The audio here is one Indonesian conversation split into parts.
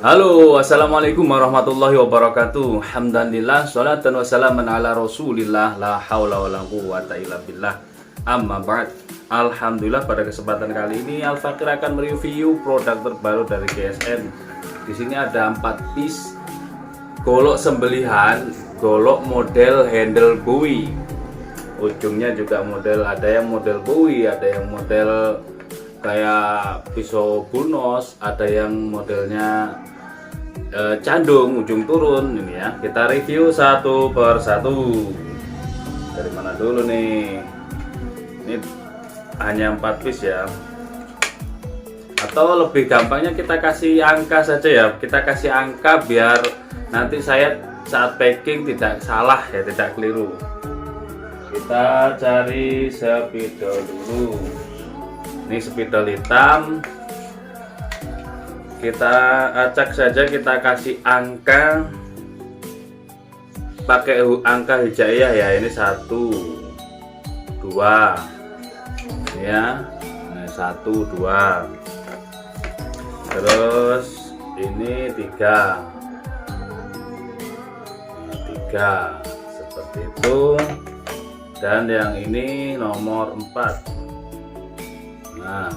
Halo, assalamualaikum warahmatullahi wabarakatuh. Alhamdulillah, sholatan wassalaman ala rasulillah, la haula wala quwwata illa billah. Amma ba'd. Alhamdulillah, pada kesempatan kali ini Al Fakir akan mereview produk terbaru dari GSM. Di sini ada 4 piece golok sembelihan, golok model handle Bowie. Ujungnya juga model, ada yang model Bowie, ada yang model kayak pisau bullnose, ada yang modelnya candung ujung turun. Ini ya, kita review satu per satu. Dari mana dulu nih? Ini hanya 4 piece ya, atau lebih gampangnya kita kasih angka saja ya, kita kasih angka biar nanti saya saat packing tidak salah ya, tidak keliru. Kita cari spidol dulu. Ini spidol hitam, kita acak saja, kita kasih angka pakai angka hijaiyah ya. Ini 1 2 ya, 1 2, terus ini 3 seperti itu, dan yang ini nomor 4. Nah,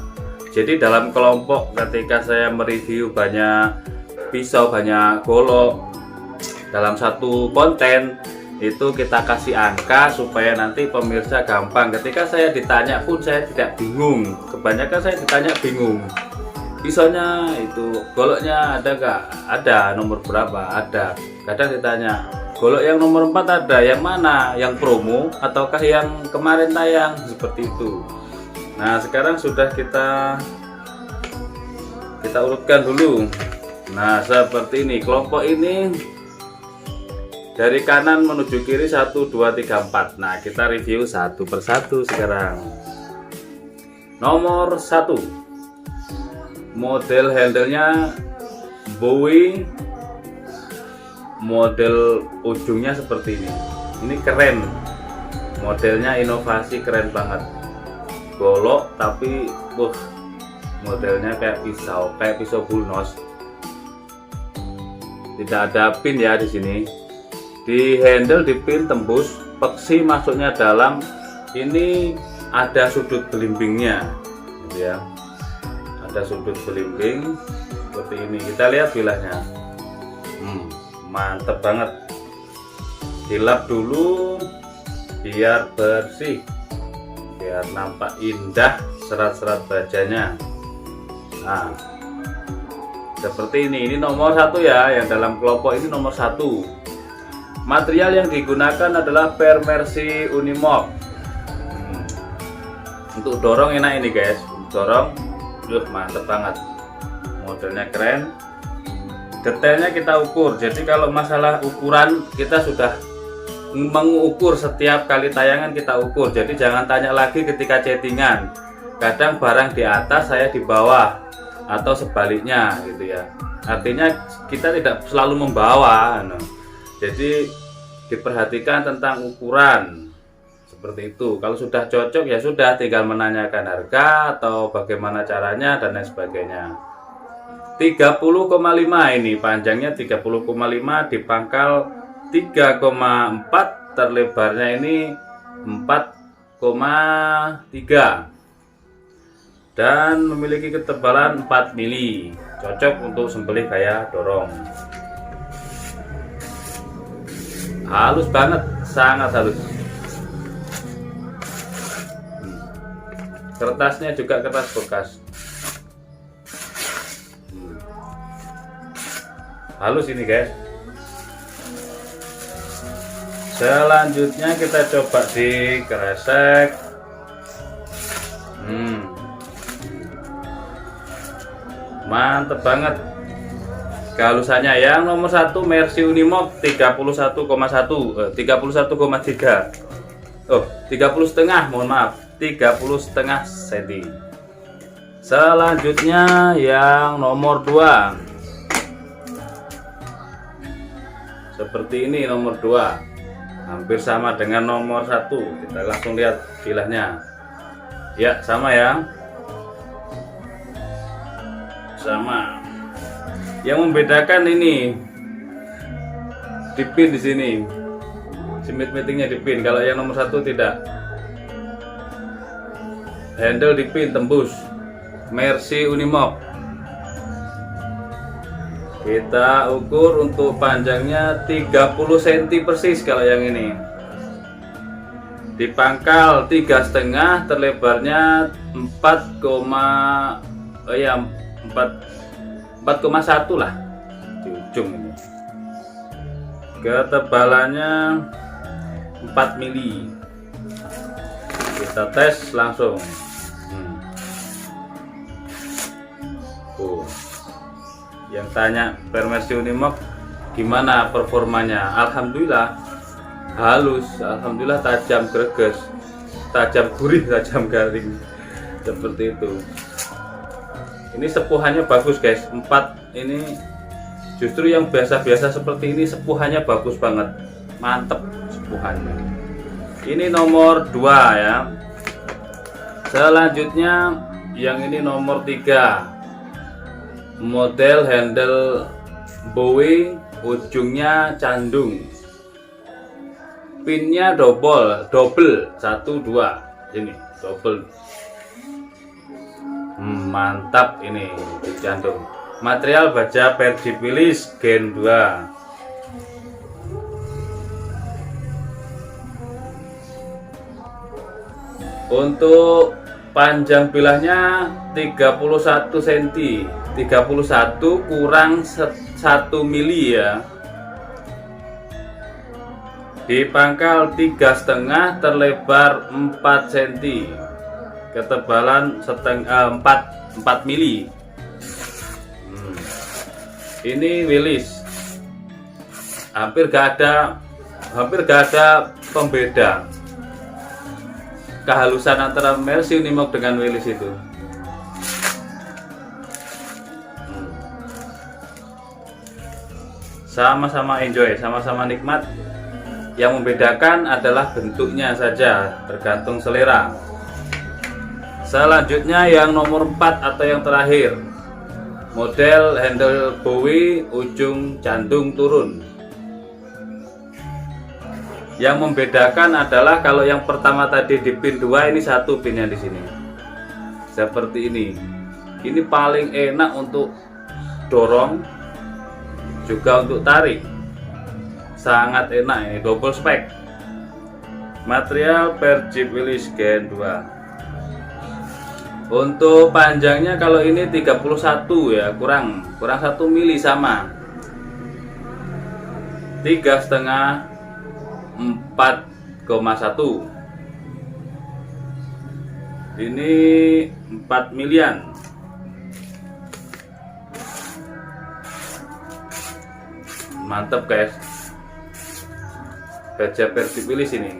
jadi dalam kelompok ketika saya mereview banyak pisau, banyak golok dalam satu konten, itu kita kasih angka supaya nanti pemirsa gampang. Ketika saya ditanya pun saya tidak bingung. Kebanyakan saya ditanya bingung. Pisaunya itu, goloknya ada nggak? Ada. Nomor berapa? Ada. Kadang ditanya, golok yang nomor 4 ada, yang mana? Yang promo ataukah yang kemarin tayang? Seperti itu. Nah, sekarang sudah kita urutkan dulu. Nah, seperti ini. Kelompok ini dari kanan menuju kiri 1 2 3 4. Nah, kita review satu persatu sekarang. Nomor 1, model handlenya Bowie, model ujungnya seperti ini. Ini keren, modelnya inovasi, keren banget. Golok tapi modelnya kayak pisau bullnose. Tidak ada pin ya di sini. Di handle di pin tembus, peksi masuknya dalam. Ini ada sudut belimbingnya gitu ya. Ada sudut belimbing seperti ini. Kita lihat bilahnya. Mantep banget. Dilap dulu biar bersih, biar nampak indah serat-serat bajanya. Nah, seperti ini. Ini nomor 1 ya, yang dalam kelompok ini nomor 1. Material yang digunakan adalah Permersi Unimog. Untuk dorong enak ini guys, dorong mantep banget. Modelnya keren. Detailnya kita ukur. Jadi kalau masalah ukuran, kita sudah mengukur setiap kali tayangan, kita ukur. Jadi jangan tanya lagi ketika chattingan. Kadang barang di atas, saya di bawah, atau sebaliknya gitu ya. Artinya kita tidak selalu membawa. Jadi diperhatikan tentang ukuran seperti itu. Kalau sudah cocok ya sudah, tinggal menanyakan harga atau bagaimana caranya dan lain sebagainya. 30,5 ini panjangnya, 30,5 di pangkal 3,4, terlebarnya ini 4,3 dan memiliki ketebalan 4 mili. Cocok untuk sembelih kayak dorong. Halus banget, sangat halus. Kertasnya juga kertas bekas. Halus ini guys. Selanjutnya kita coba di kresek. Mantep banget kehalusannya. Yang nomor 1 Mercy Unimog 31,1, 31,3. 30,5, mohon maaf, 30,5 cm. Selanjutnya yang nomor 2. Seperti ini nomor 2. Hampir sama dengan nomor 1. Kita langsung lihat bilahnya. Ya, sama ya. Sama. Yang membedakan ini dipin di sini, simit meetingnya dipin. Kalau yang nomor 1 tidak. Handle dipin tembus. Mercy Unimog. Kita ukur untuk panjangnya 30 cm persis kalau yang ini. Di pangkal 3,5, terlebarnya 4,1 lah di ujung ini. Ketebalannya 4 mili. Kita tes langsung. Yang tanya Mercy Unimog gimana performanya? Alhamdulillah halus, alhamdulillah tajam greges, tajam gurih, tajam garing, seperti itu. Ini sepuhannya bagus guys. 4 ini justru yang biasa-biasa seperti ini sepuhannya bagus banget, mantep sepuhannya. Ini nomor 2 ya. Selanjutnya yang ini nomor 3, model handle Bowie, ujungnya candung, pinnya double 1 2 ini double. Mantap ini dicantum. Material baja Percipilis Gen 2. Untuk panjang bilahnya 31 cm, 31 kurang 1 mili ya. Di pangkal 3,5, terlebar 4 cm, ketebalan 4 mili. Ini Willis, hampir gak ada pembeda kehalusan antara Mercy Unimog dengan Willis itu. Sama-sama enjoy, sama-sama nikmat. Yang membedakan adalah bentuknya saja, tergantung selera. Selanjutnya yang nomor 4 atau yang terakhir, model handle Bowie, ujung candung turun. Yang membedakan adalah kalau yang pertama tadi di pin 2, ini 1 pinnya di sini. Seperti ini. Ini paling enak untuk dorong, juga untuk tarik. Sangat enak ini, double spek. Material Percipilis Gen 2. Untuk panjangnya kalau ini 31 ya, kurang 1 mili sama. 3,5 4,1. Ini 4 milian. Mantap guys. Baja Percipilis ini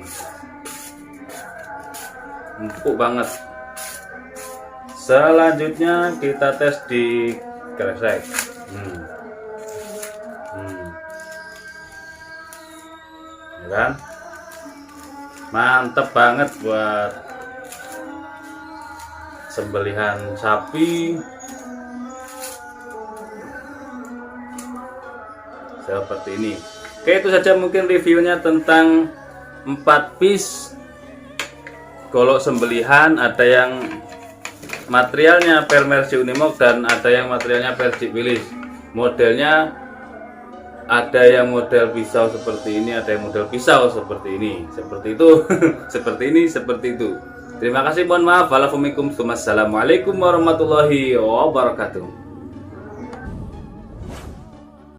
empuk banget. Selanjutnya kita tes di kresek. Ya kan? Mantep banget buat sembelihan sapi seperti ini. Oke, itu saja mungkin reviewnya tentang 4 piece golok sembelihan. Ada yang materialnya Mercy Unimog dan ada yang materialnya Percipilis. Modelnya ada yang model pisau seperti ini, ada yang model pisau seperti ini, seperti itu, seperti ini, seperti itu. Terima kasih, mohon maaf. Assalamualaikum warahmatullahi wabarakatuh.